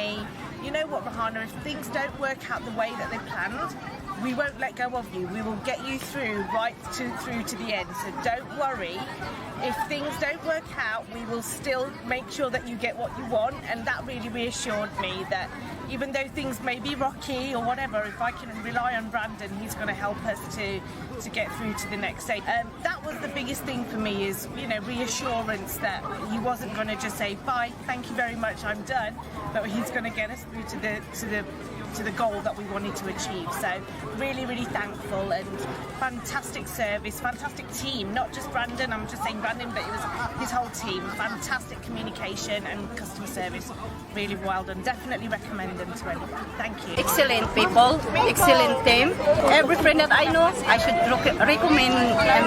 me, you know what, Rahana, if things don't work out the way that they planned, we won't let go of you. We will get you through through to the end. So don't worry. If things don't work out, we will still make sure that you get what you want. And that really reassured me that even though things may be rocky or whatever, if I can rely on Brandon, he's going to help us to get through to the next stage. That was the biggest thing for me, is, you know, reassurance that he wasn't going to just say, bye, thank you very much, I'm done, but he's going to get us through to the goal that we wanted to achieve. So really, really thankful, and fantastic service, fantastic team, not just Brandon, I'm just saying Brandon, but it was his whole team. Fantastic communication and customer service, really well done. Definitely recommend them to anyone. Thank you. Excellent people, excellent team. Every friend that I know, I should recommend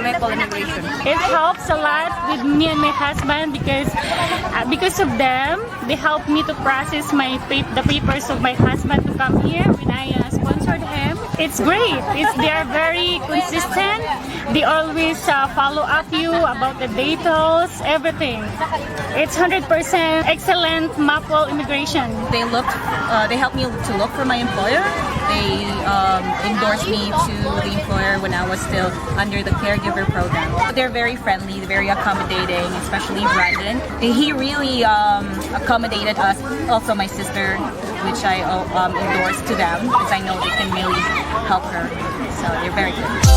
Maple Immigration. It helps a lot with me and my husband because of them. They help me to process the papers of my husband to come here when I sponsored him. It's great. They are very consistent. They always follow up you about the details, everything. It's 100% excellent Maple Immigration. They helped me to look for my employer. They endorsed me to the employer when I was still under the caregiver program. They're very friendly, very accommodating, especially Brandon. He really accommodated us, also my sister, which I endorsed to them because I know they can really help her. So they're very good.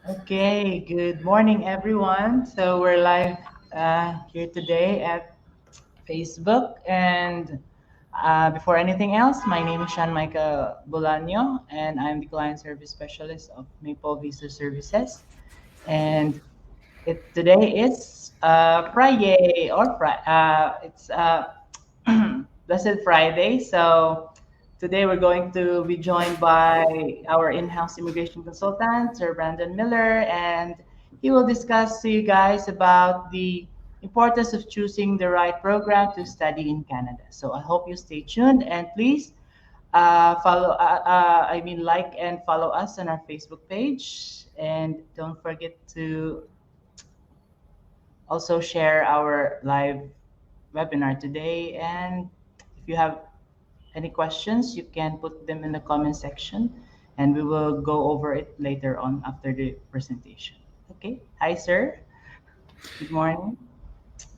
Okay, good morning, everyone. So we're live here today at Facebook. And before anything else, my name is Sean Micah Bolaño, and I'm the Client Service Specialist of Maple Visa Services. And today is Friday, it's Blessed Friday. So today we're going to be joined by our in-house immigration consultant, Sir Brandon Miller, and he will discuss to you guys about the importance of choosing the right program to study in Canada. So I hope you stay tuned, and please like and follow us on our Facebook page, and don't forget to also share our live webinar today. And if you have any questions, you can put them in the comment section, and we will go over it later on after the presentation. Okay. Hi, sir. Good morning.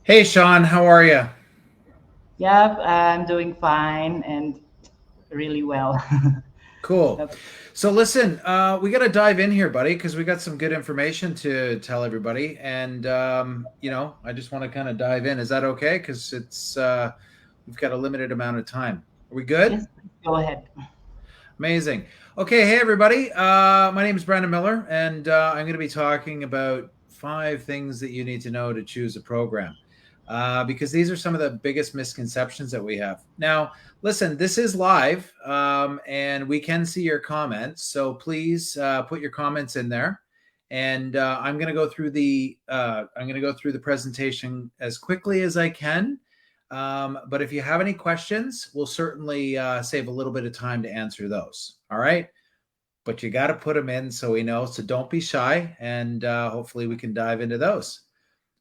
Hey, Sean. How are you? Yeah, I'm doing fine and really well. Cool. So listen, we got to dive in here, buddy, because we got some good information to tell everybody. And, I just want to kind of dive in. Is that okay? Because we've got a limited amount of time. Are we good? Yes, go ahead. Amazing. Okay. Hey, everybody. My name is Brandon Miller, and I'm going to be talking about 5 things that you need to know to choose a program, because these are some of the biggest misconceptions that we have. Now, listen, this is live, and we can see your comments. So please put your comments in there. And I'm going to go through the presentation as quickly as I can. But if you have any questions, we'll certainly save a little bit of time to answer those. All right. But you got to put them in so we know. So don't be shy, and hopefully we can dive into those.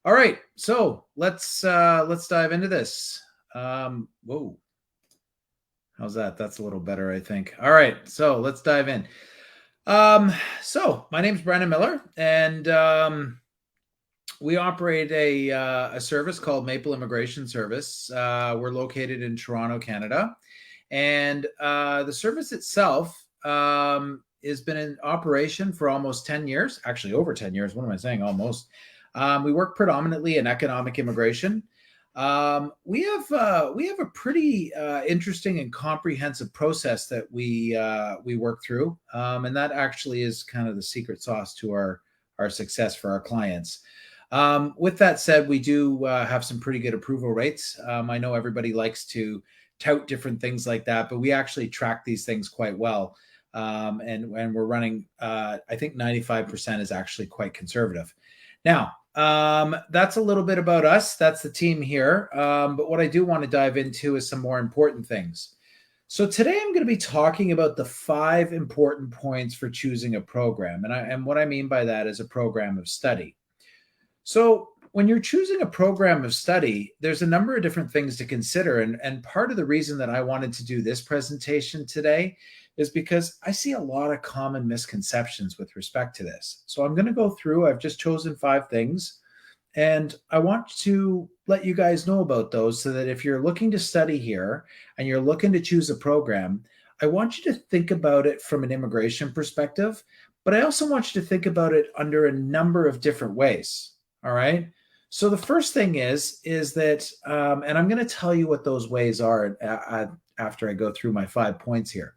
All right. So let's dive into this. Whoa. How's that? That's a little better, I think. All right. So let's dive in. So my name's Brandon Miller, and we operate a service called Maple Immigration Service. We're located in Toronto, Canada. And the service itself has been in operation for almost 10 years, actually over 10 years. What am I saying? Almost. We work predominantly in economic immigration. We have a pretty interesting and comprehensive process that we work through. And that actually is kind of the secret sauce to our success for our clients. With that said, we do have some pretty good approval rates. I know everybody likes to tout different things like that, but we actually track these things quite well. And we're running, I think 95% is actually quite conservative. Now, That's a little bit about us. That's the team here. But what I do want to dive into is some more important things. So today I'm going to be talking about the 5 important points for choosing a program. And what I mean by that is a program of study. So when you're choosing a program of study, there's a number of different things to consider. And part of the reason that I wanted to do this presentation today is because I see a lot of common misconceptions with respect to this. So I'm going to go through, I've just chosen 5 things, and I want to let you guys know about those so that if you're looking to study here and you're looking to choose a program, I want you to think about it from an immigration perspective, but I also want you to think about it under a number of different ways. All right. So the first thing is that, and I'm going to tell you what those ways are after I go through my 5 points here.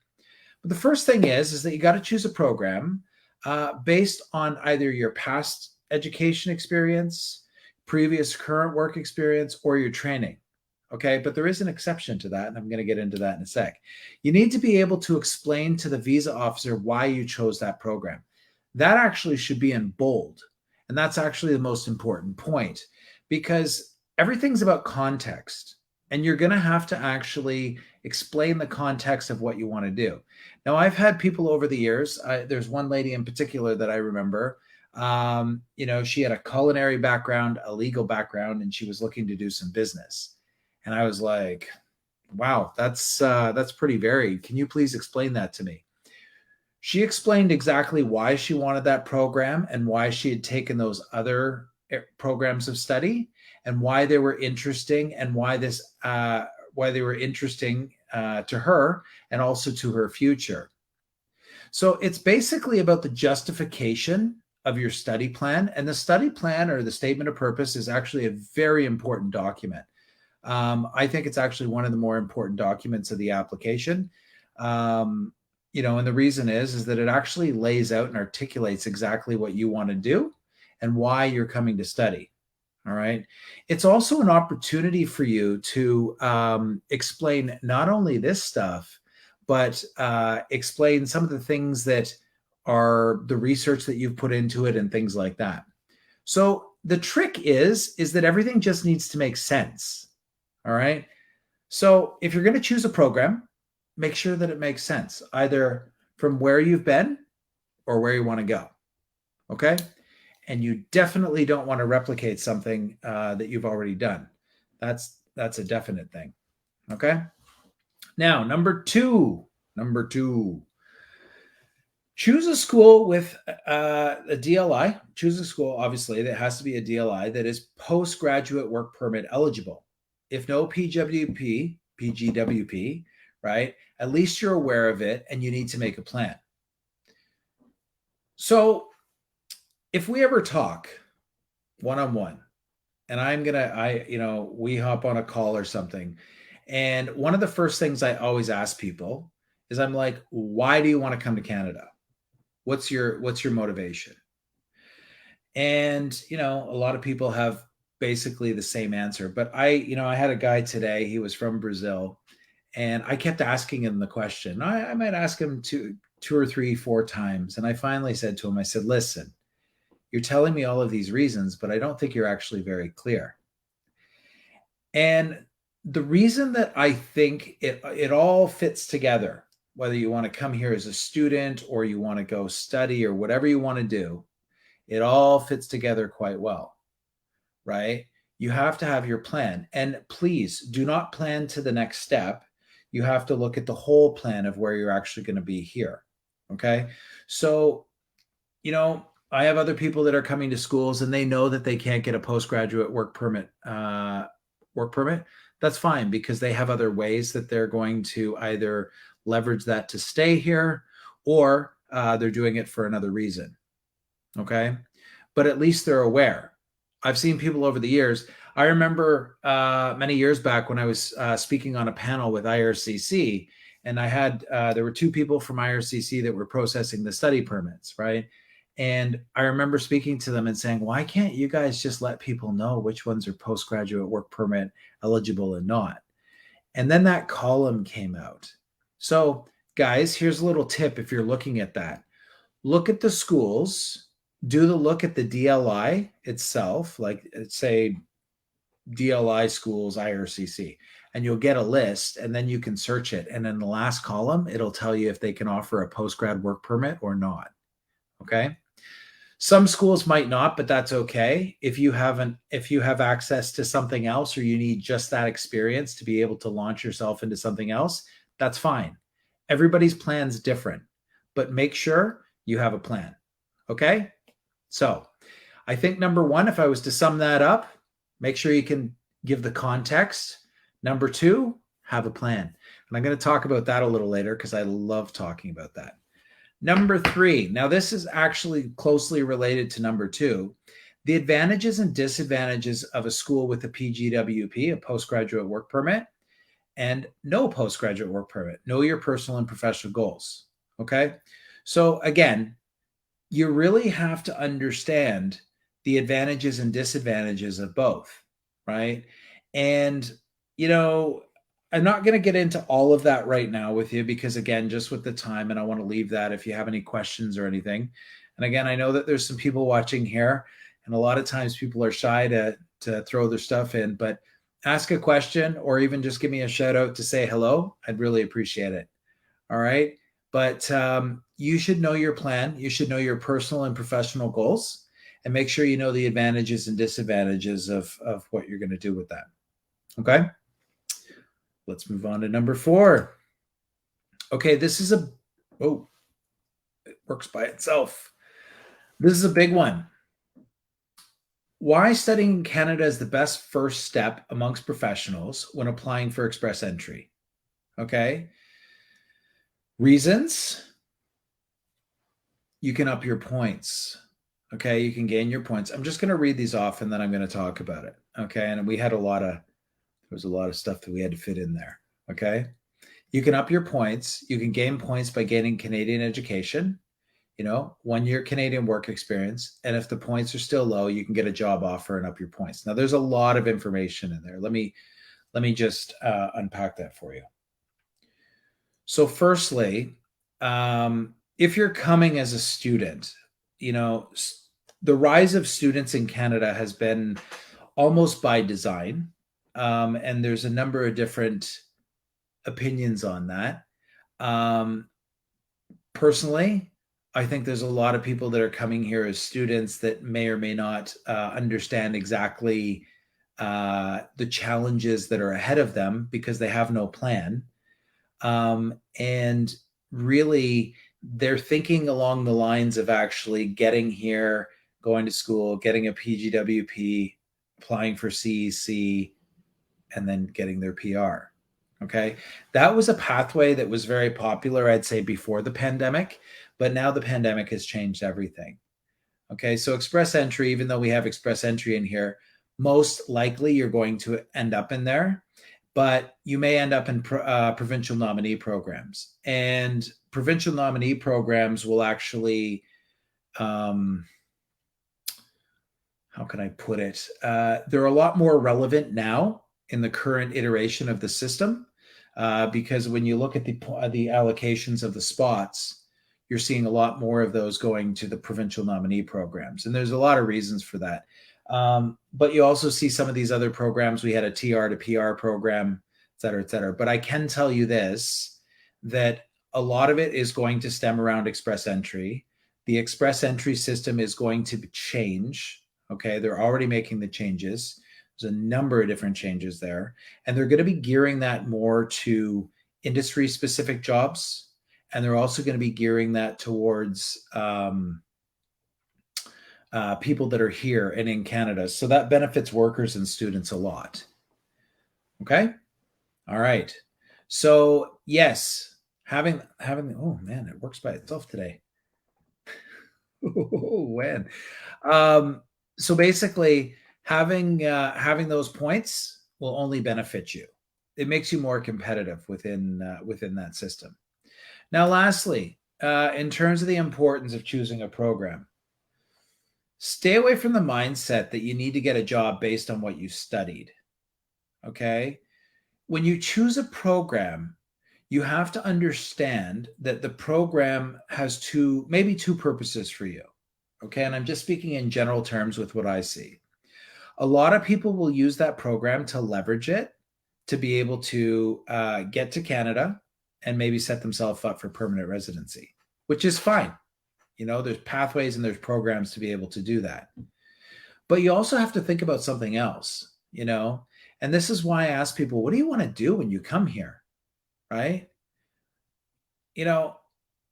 But the first thing is that you got to choose a program based on either your past education experience, previous current work experience, or your training. Okay, but there is an exception to that, and I'm going to get into that in a sec. You need to be able to explain to the visa officer why you chose that program. That actually should be in bold, and that's actually the most important point, because everything's about context, and you're going to have to actually explain the context of what you want to do. Now, I've had people over the years, there's one lady in particular that I remember, she had a culinary background, a legal background, and she was looking to do some business. And I was like, wow, that's pretty varied. Can you please explain that to me? She explained exactly why she wanted that program and why she had taken those other programs of study and why they were interesting and why they were interesting to her and also to her future. So it's basically about the justification of your study plan. And the study plan or the statement of purpose is actually a very important document. I think it's actually one of the more important documents of the application. And the reason is that it actually lays out and articulates exactly what you want to do and why you're coming to study. All right. It's also an opportunity for you to explain not only this stuff, but explain some of the things that are the research that you've put into it and things like that. So the trick is that everything just needs to make sense. All right. So if you're going to choose a program, make sure that it makes sense, either from where you've been or where you want to go. Okay. And you definitely don't want to replicate something that you've already done. That's a definite thing. Okay. Now, number two, choose a school with a DLI. Choose a school, obviously, that has to be a DLI that is postgraduate work permit eligible. If no PGWP, right, at least you're aware of it and you need to make a plan. So if we ever talk one-on-one and we hop on a call or something, and one of the first things I always ask people is I'm like, why do you want to come to Canada? What's your motivation? And, a lot of people have basically the same answer, but I had a guy today, he was from Brazil, and I kept asking him the question. I might ask him two or three, 4 times. And I finally said to him, I said, listen, you're telling me all of these reasons, but I don't think you're actually very clear. And the reason that I think it all fits together, whether you want to come here as a student or you want to go study or whatever you want to do, it all fits together quite well, right? You have to have your plan. And please do not plan to the next step. You have to look at the whole plan of where you're actually going to be here. Okay. So, I have other people that are coming to schools and they know that they can't get a postgraduate work permit. That's fine, because they have other ways that they're going to either leverage that to stay here or they're doing it for another reason. Okay. But at least they're aware. I've seen people over the years. I remember many years back when I was speaking on a panel with IRCC, and I had there were 2 people from IRCC that were processing the study permits, right? And I remember speaking to them and saying, why can't you guys just let people know which ones are postgraduate work permit eligible and not? And then that column came out. So guys, here's a little tip if you're looking at that. Look at the schools do the look at the DLI itself, like say DLI schools, IRCC, and you'll get a list, and then you can search it. And in the last column, it'll tell you if they can offer a post-grad work permit or not. Okay. Some schools might not, but that's okay. If you have access to something else, or you need just that experience to be able to launch yourself into something else, that's fine. Everybody's plan's different, but make sure you have a plan. Okay. So I think number one, if I was to sum that up, make sure you can give the context. Number two, have a plan. And I'm going to talk about that a little later because I love talking about that. Number three, now this is actually closely related to number two, the advantages and disadvantages of a school with a PGWP, a postgraduate work permit, and no postgraduate work permit. Know your personal and professional goals. Okay. So again, you really have to understand the advantages and disadvantages of both, right? And, you know, I'm not going to get into all of that right now with you because, again, just with the time, and I want to leave that if you have any questions or anything. And again, I know that there's some people watching here, and a lot of times people are shy to throw their stuff in, but ask a question or even just give me a shout out to say hello. I'd really appreciate it. All right. But you should know your plan. You should know your personal and professional goals, and make sure you know the advantages and disadvantages of what you're going to do with that. Okay. Let's move on to number four. Okay, this is it works by itself. This is a big one. Why studying in Canada is the best first step amongst professionals when applying for express entry. Okay. Reasons: you can up your points. Okay, you can gain your points. I'm just going to read these off and then I'm going to talk about it. Okay, and we had there was a lot of stuff that we had to fit in there. Okay, you can up your points. You can gain points by gaining Canadian education, 1 year Canadian work experience. And if the points are still low, you can get a job offer and up your points. Now, there's a lot of information in there. Let me just unpack that for you. So firstly, if you're coming as a student, the rise of students in Canada has been almost by design. And there's a number of different opinions on that. Personally, I think there's a lot of people that are coming here as students that may or may not understand exactly the challenges that are ahead of them because they have no plan. And really, they're thinking along the lines of actually getting here, going to school, getting a PGWP, applying for CEC, and then getting their PR. Okay. That was a pathway that was very popular, I'd say, before the pandemic, but now the pandemic has changed everything. Okay. So express entry, even though we have express entry in here, most likely you're going to end up in there, but you may end up in provincial nominee programs. And provincial nominee programs will actually, how can I put it? They're a lot more relevant now in the current iteration of the system, because when you look at the allocations of the spots, you're seeing a lot more of those going to the provincial nominee programs. And there's a lot of reasons for that. But you also see some of these other programs. We had a TR to PR program, et cetera, et cetera. But I can tell you this, that a lot of it is going to stem around express entry. The express entry system is going to change. Okay, they're already making the changes. There's a number of different changes there. And they're going to be gearing that more to industry-specific jobs. And they're also going to be gearing that towards people that are here and in Canada. So that benefits workers and students a lot. Okay? All right. So yes, having oh man, it works by itself today. When? So basically, having those points will only benefit you. It makes you more competitive within that system. Now, lastly, in terms of the importance of choosing a program, stay away from the mindset that you need to get a job based on what you studied. Okay? When you choose a program, you have to understand that the program has maybe two purposes for you. Okay. And I'm just speaking in general terms with what I see. A lot of people will use that program to leverage it to be able to get to Canada and maybe set themselves up for permanent residency, which is fine. You know, there's pathways and there's programs to be able to do that. But you also have to think about something else, you know, and this is why I ask people, what do you want to do when you come here? Right? You know,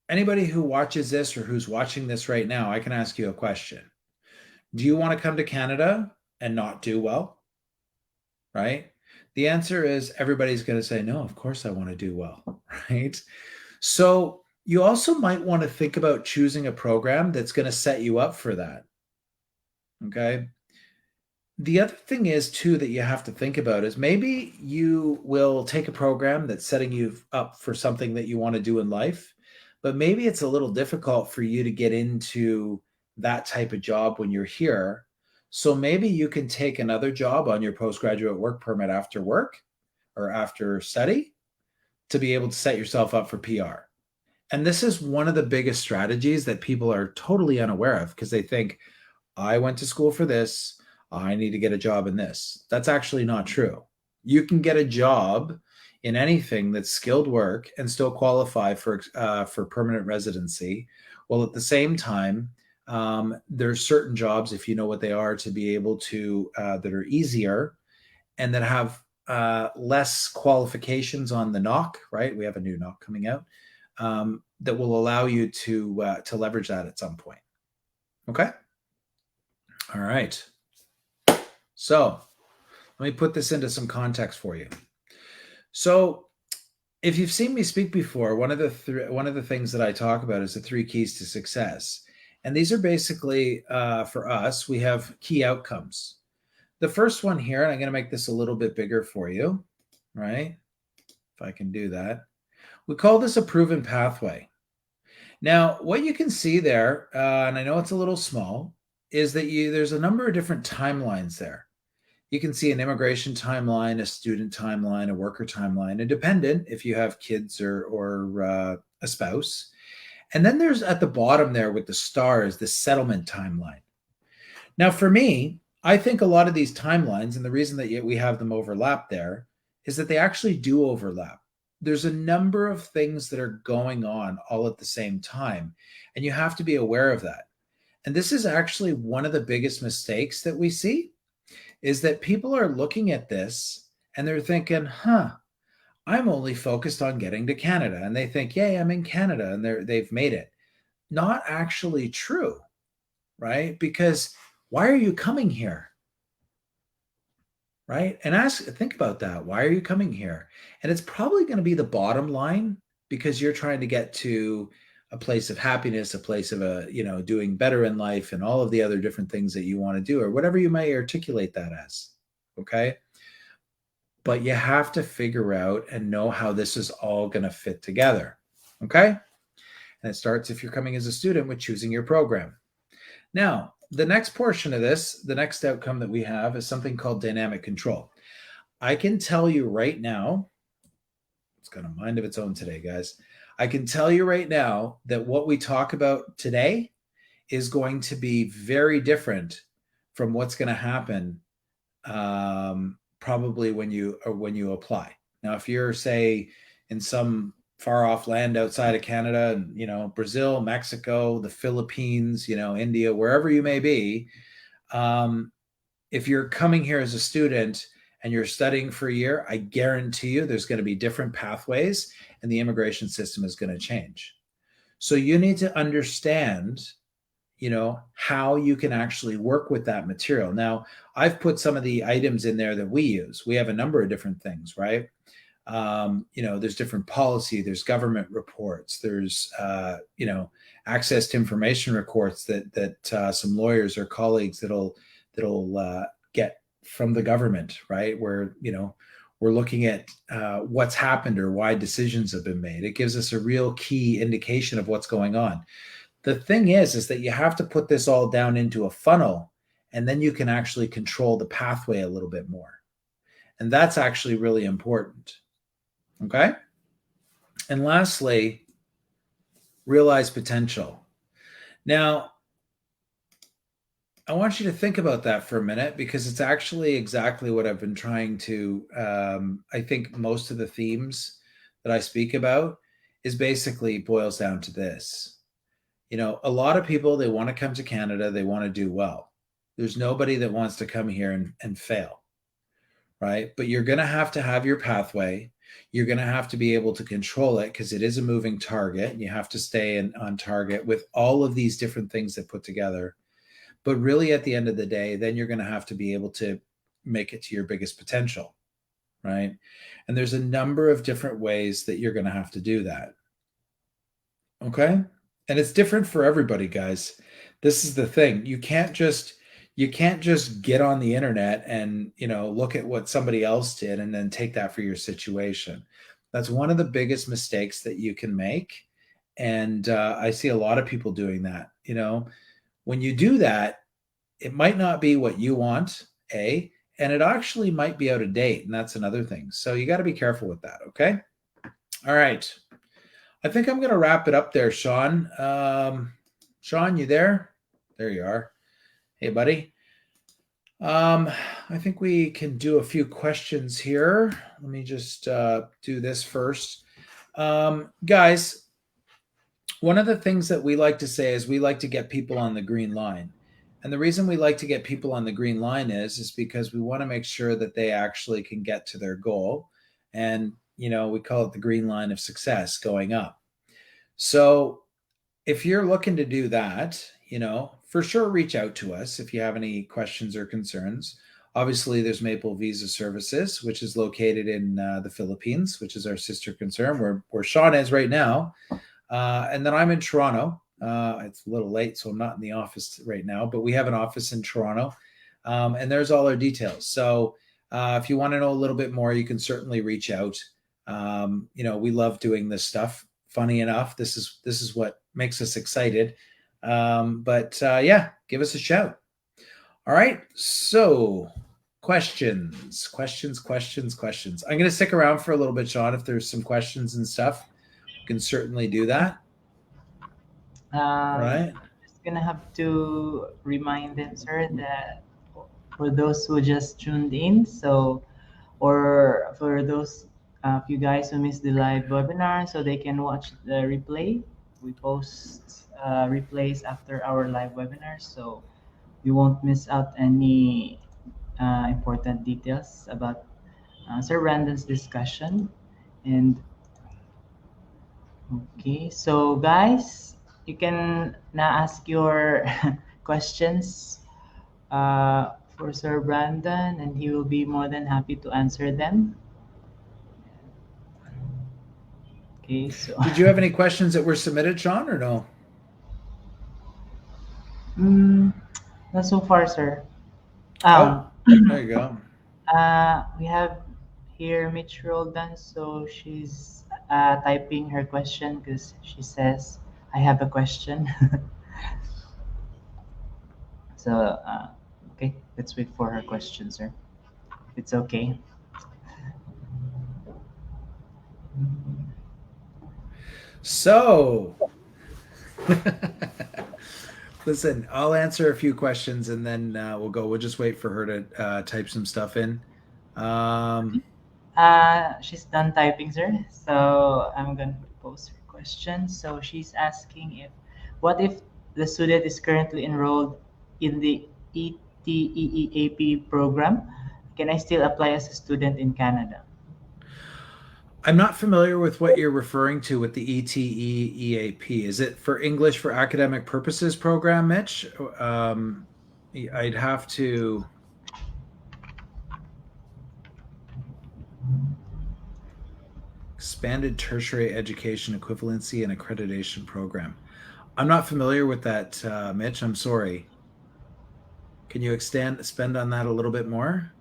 anybody who watches this or who's watching this right now, I can ask you a question. Do you want to come to Canada and not do well? Right? The answer is everybody's going to say, no, of course I want to do well. Right? So you also might want to think about choosing a program that's going to set you up for that. Okay. The other thing is too that you have to think about is maybe you will take a program that's setting you up for something that you want to do in life, but maybe it's a little difficult for you to get into that type of job when you're here. So maybe you can take another job on your postgraduate work permit after work or after study to be able to set yourself up for PR. And this is one of the biggest strategies that people are totally unaware of because they think, I went to school for this. I need to get a job in this. That's actually not true. You can get a job in anything that's skilled work and still qualify for permanent residency. While at the same time, there's certain jobs, if you know what they are, to be able to that are easier and that have less qualifications on the knock. Right? We have a new knock coming out that will allow you to leverage that at some point. Okay. All right. So let me put this into some context for you. So if you've seen me speak before, one of the things that I talk about is the 3 keys to success. And these are basically, for us, we have key outcomes. The first one here, and I'm going to make this a little bit bigger for you, right? If I can do that. We call this a proven pathway. Now, what you can see there, and I know it's a little small, is that there's a number of different timelines there. You can see an immigration timeline, a student timeline, a worker timeline, a dependent if you have kids or a spouse. And then there's at the bottom there with the stars, the settlement timeline. Now, for me, I think a lot of these timelines, and the reason that we have them overlap there, is that they actually do overlap. There's a number of things that are going on all at the same time, and you have to be aware of that. And this is actually one of the biggest mistakes that we see is that people are looking at this and they're thinking, I'm only focused on getting to Canada. And they think, yay, I'm in Canada and they've made it. Not actually true, right? Because why are you coming here? Right? And think about that. Why are you coming here? And it's probably going to be the bottom line because you're trying to get to a place of happiness, a place of doing better in life and all of the other different things that you want to do or whatever you may articulate that as. Okay. But you have to figure out and know how this is all going to fit together. Okay. And it starts if you're coming as a student with choosing your program. Now, the next portion of this, the next outcome that we have is something called dynamic control. I can tell you right now, it's got a mind of its own today, guys. I can tell you right now that what we talk about today is going to be very different from what's going to happen probably when you apply. Now, if you're, say, in some far off land outside of Canada, Brazil, Mexico, the Philippines, India, wherever you may be, if you're coming here as a student and you're studying for a year, I guarantee you there's going to be different pathways and the immigration system is going to change. So you need to understand, how you can actually work with that material. Now, I've put some of the items in there that we use. We have a number of different things, right? There's different policy, there's government reports, there's, access to information reports that some lawyers or colleagues that'll get from the government, right? Where, we're looking at what's happened or why decisions have been made. It gives us a real key indication of what's going on. The thing is that you have to put this all down into a funnel, and then you can actually control the pathway a little bit more. And that's actually really important. Okay. And lastly, realize potential. Now, I want you to think about that for a minute because it's actually exactly what I've been trying to. I think most of the themes that I speak about is basically boils down to this. A lot of people, they want to come to Canada, they want to do well. There's nobody that wants to come here and fail, right? But you're going to have your pathway. You're going to have to be able to control it because it is a moving target. You have to stay on target with all of these different things that put together. But really, at the end of the day, then you're going to have to be able to make it to your biggest potential, right? And there's a number of different ways that you're going to have to do that. Okay? And it's different for everybody, guys. This is the thing. You can't just get on the internet and, look at what somebody else did and then take that for your situation. That's one of the biggest mistakes that you can make. And I see a lot of people doing that. When you do that, it might not be what you want, and it actually might be out of date. And that's another thing. So you got to be careful with that. Okay. All right. I think I'm going to wrap it up there, Sean. Sean, you there? There you are. Hey, buddy. I think we can do a few questions here. Let me just do this first. Guys, one of the things that we like to say is we like to get people on the green line. And the reason we like to get people on the green line is because we want to make sure that they actually can get to their goal. And, we call it the green line of success going up. So if you're looking to do that, for sure, reach out to us if you have any questions or concerns. Obviously, there's Maple Visa Services, which is located in the Philippines, which is our sister concern, where Sean is right now. And then I'm in Toronto. It's a little late, so I'm not in the office right now, but we have an office in Toronto, and there's all our details. So if you want to know a little bit more, you can certainly reach out. We love doing this stuff. Funny enough, this is what makes us excited. Give us a shout. All right. So questions. I'm going to stick around for a little bit, Sean. If there's some questions and stuff, we can certainly do that. Right. Just gonna have to remind them, sir, that for those who just tuned in, or for those of you guys who missed the live webinar, so they can watch the replay. We post replays after our live webinar, so you won't miss out any important details about Sir Brandon's discussion. And okay, so guys, you can now ask your questions for Sir Brandon, and he will be more than happy to answer them. Okay, so did you have any questions that were submitted, Sean, or no? Not so far, sir. There you go. We have here Mitch Roldan, so she's typing her question because she says, "I have a question." So, okay, let's wait for her question, sir. If it's okay. So, listen, I'll answer a few questions and then we'll go. We'll just wait for her to type some stuff in. She's done typing, sir. So I'm going to post her question. So she's asking what if the student is currently enrolled in the ETEEAP program? Can I still apply as a student in Canada? I'm not familiar with what you're referring to with the ETEEAP. Is it for English for Academic Purposes program, Mitch? I'd have to... Expanded Tertiary Education Equivalency and Accreditation Program. I'm not familiar with that, Mitch. I'm sorry. Can you expand on that a little bit more?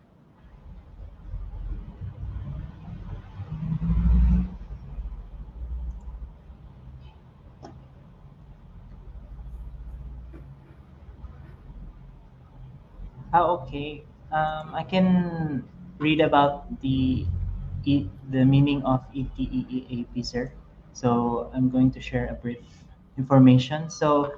Okay. I can read about the meaning of ETEEAP, sir. So I'm going to share a brief information. So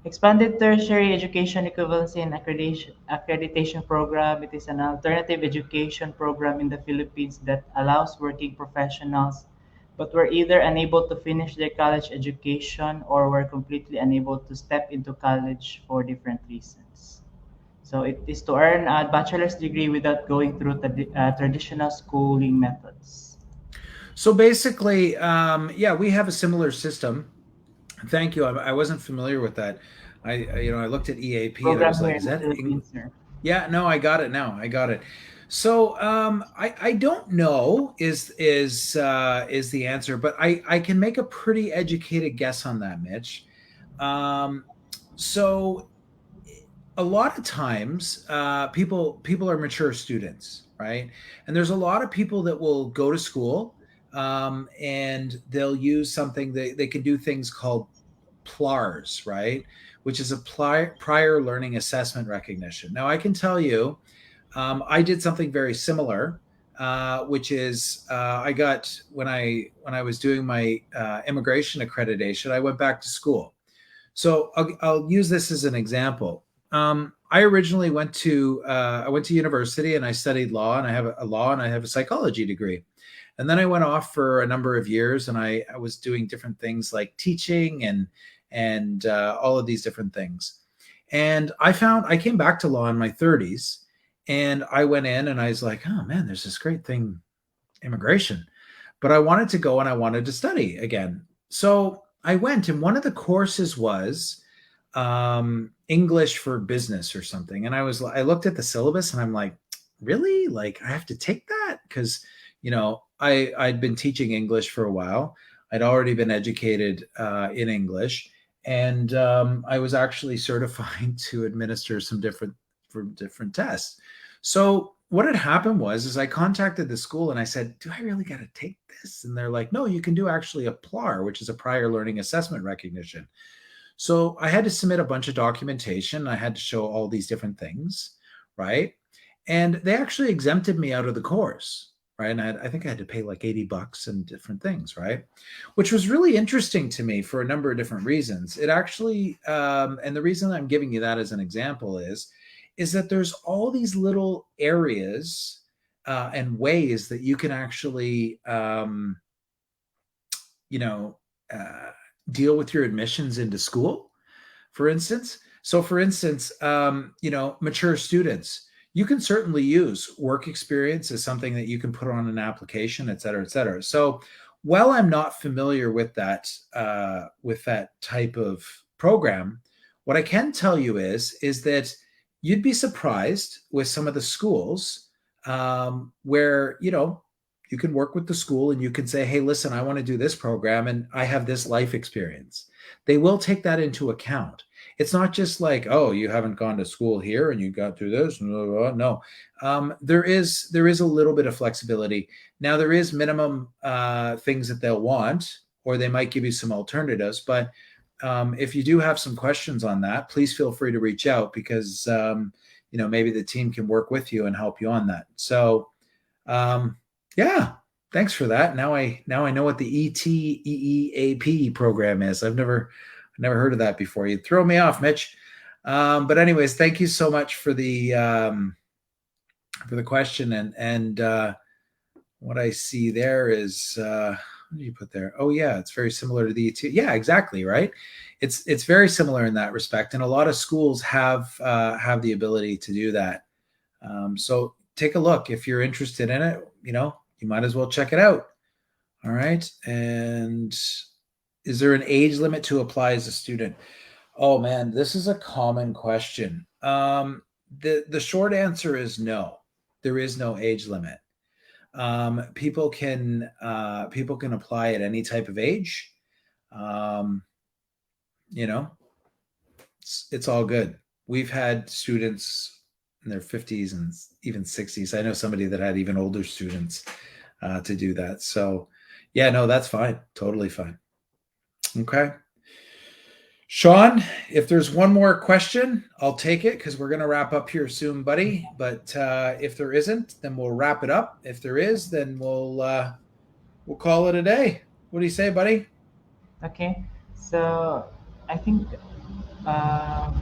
Expanded tertiary education equivalency and accreditation program. It is an alternative education program in the Philippines that allows working professionals but were either unable to finish their college education or were completely unable to step into college for different reasons. So it is to earn a bachelor's degree without going through traditional schooling methods. So basically, yeah, we have a similar system. Thank you. I wasn't familiar with that. I looked at EAP and I Program was here like, in is the that Philippines, sir. Yeah, no, I got it now. I got it. So I don't know is the answer, but I can make a pretty educated guess on that, Mitch. Um, so a lot of times people are mature students, right? And there's a lot of people that will go to school, and they'll use something, they can do things called PLARS, right? Which is a prior learning assessment recognition. Now I can tell you, I did something very similar, which is I got when I was doing my immigration accreditation, I went back to school. So I'll use this as an example. I originally went to university and I studied law, and I have a law and I have a psychology degree. And then I went off for a number of years, and I was doing different things like teaching and all of these different things. And I came back to law in my 30s, and I went in and I was like, oh man, there's this great thing, immigration. But I wanted to go and I wanted to study again. So I went, and one of the courses was English for business or something. And I looked at the syllabus and I'm like, really? Like I have to take that? Because, I'd been teaching English for a while. I'd already been educated in English. And I was actually certified to administer some different tests. So what had happened is I contacted the school and I said, do I really got to take this? And they're like, no, you can do actually a PLAR, which is a prior learning assessment recognition. So I had to submit a bunch of documentation. I had to show all these different things, right? And they actually exempted me out of the course, right? And I think I had to pay like $80 and different things, right? Which was really interesting to me for a number of different reasons. It actually, and the reason I'm giving you that as an example is that there's all these little areas and ways that you can actually, you know, uh, deal with your admissions into school, for instance. So, for instance, mature students, you can certainly use work experience as something that you can put on an application, et cetera, et cetera. So, while I'm not familiar with that type of program, what I can tell you is that you'd be surprised with some of the schools where you can work with the school and you can say, hey, listen, I want to do this program and I have this life experience. They will take that into account. It's not just like, oh, you haven't gone to school here and you got through this. No, there is a little bit of flexibility. Now there is minimum things that they'll want, or they might give you some alternatives. But if you do have some questions on that, please feel free to reach out because maybe the team can work with you and help you on that. So yeah, thanks for that. Now I know what the ETEEAP program is. I've never heard of that before. You throw me off, Mitch. But anyways, thank you so much for the question. And what I see there is what did you put there? Oh yeah, it's very similar to the ET. Yeah, exactly, right. It's very similar in that respect, and a lot of schools have the ability to do that. So take a look if you're interested in it. You might as well check it out. All right. And is there an age limit to apply as a student? Oh man, this is a common question. The short answer is no. There is no age limit. People can apply at any type of age. It's all good. We've had students in their 50s and even 60s. I know somebody that had even older students to do that. So yeah, no, that's fine. Totally fine. Okay. Sean, if there's one more question, I'll take it because we're going to wrap up here soon, buddy. But if there isn't, then we'll wrap it up. If there is, then we'll call it a day. What do you say, buddy? Okay. So I think Um,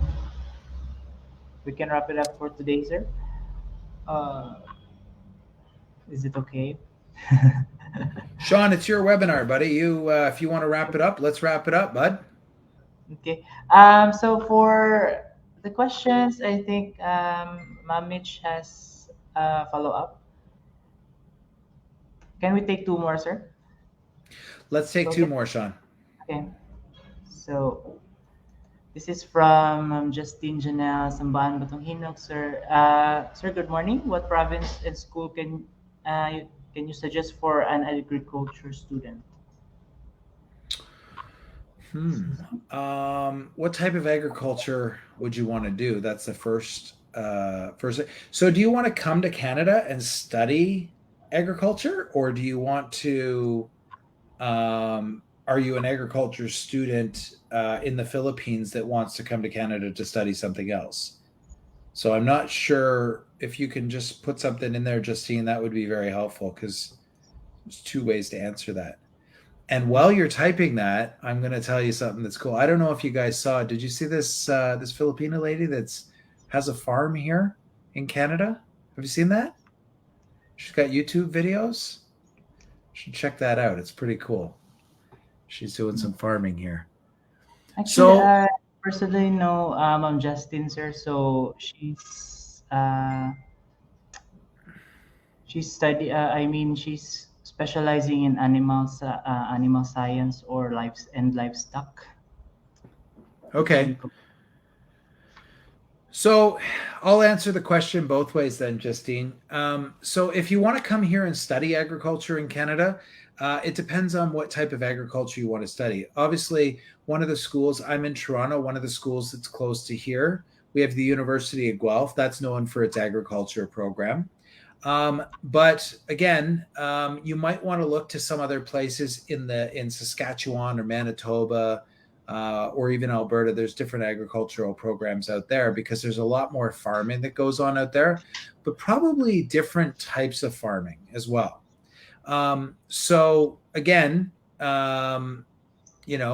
we can wrap it up for today, sir. Uh, is it okay? Sean, it's your webinar, buddy. If you want to wrap it up, let's wrap it up, bud. Okay. So for the questions, I think Ma'am Mitch has follow up. Can we take two more, sir? Let's take two Okay. more, Sean. Okay. So this is from Justine Janelle Samban Batonghinog, sir. Sir, good morning. What province and school can you suggest for an agriculture student? What type of agriculture would you want to do? That's the first. So, do you want to come to Canada and study agriculture, or do you want to? Are you an agriculture student in the Philippines that wants to come to Canada to study something else? So, I'm not sure if you can just put something in there, Justine. That would be very helpful because there's two ways to answer that. And while you're typing that, I'm going to tell you something that's cool. I don't know if you guys saw. Did you see this Filipino lady has a farm here in Canada? Have you seen that? She's got YouTube videos. You should check that out. It's pretty cool. She's doing some farming here. Actually, So I personally know Ma'am Justin, sir. So she's study. I mean, she's specializing in animal science or livestock. okay. So I'll answer the question both ways then, Justine. So if you want to come here and study agriculture in Canada, it depends on what type of agriculture you want to study. Obviously, one of the schools, I'm in Toronto, one of the schools that's close to here, we have the University of Guelph. That's known for its agriculture program. But again, you might want to look to some other places in Saskatchewan or Manitoba, or even Alberta. There's different agricultural programs out there because there's a lot more farming that goes on out there, but probably different types of farming as well. So again, you'd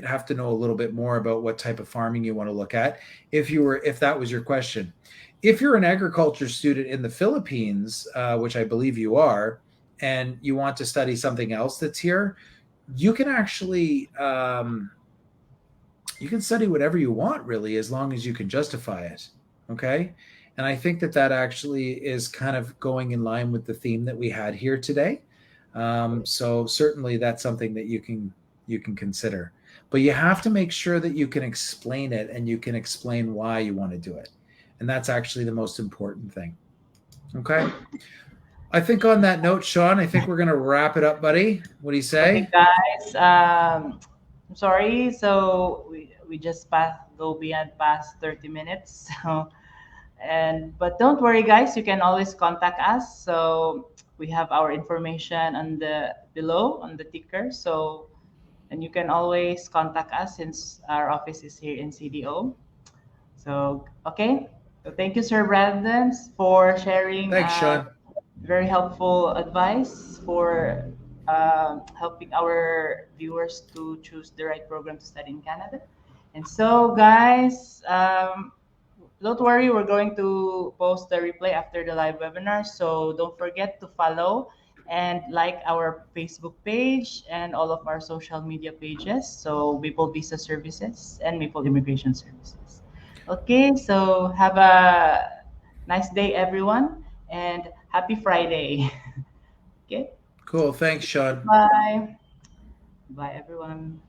have to know a little bit more about what type of farming you want to look at if that was your question. If you're an agriculture student in the Philippines, which I believe you are, and you want to study something else that's here, you can actually you can study whatever you want, really, as long as you can justify it. Okay. And I think that actually is kind of going in line with the theme that we had here today. So certainly that's something that you can consider, but you have to make sure that you can explain it and you can explain why you want to do it. And that's actually the most important thing. Okay. I think on that note, Sean, I think we're going to wrap it up, buddy. What do you say? Okay, guys. I'm sorry. So we just go beyond past 30 minutes. So but don't worry, guys. You can always contact us. So we have our information on the below on the ticker. So and you can always contact us since our office is here in CDO. So okay. So thank you, Sir Brandon, for sharing. Thanks, Sean. Very helpful advice for helping our viewers to choose the right program to study in Canada. And so, guys, don't worry, we're going to post the replay after the live webinar. So don't forget to follow and like our Facebook page and all of our social media pages. So Maple Visa Services and Maple Immigration Services. Okay, so have a nice day, everyone, and happy Friday. Okay. Cool. Thanks, Sean. Bye. Bye, everyone.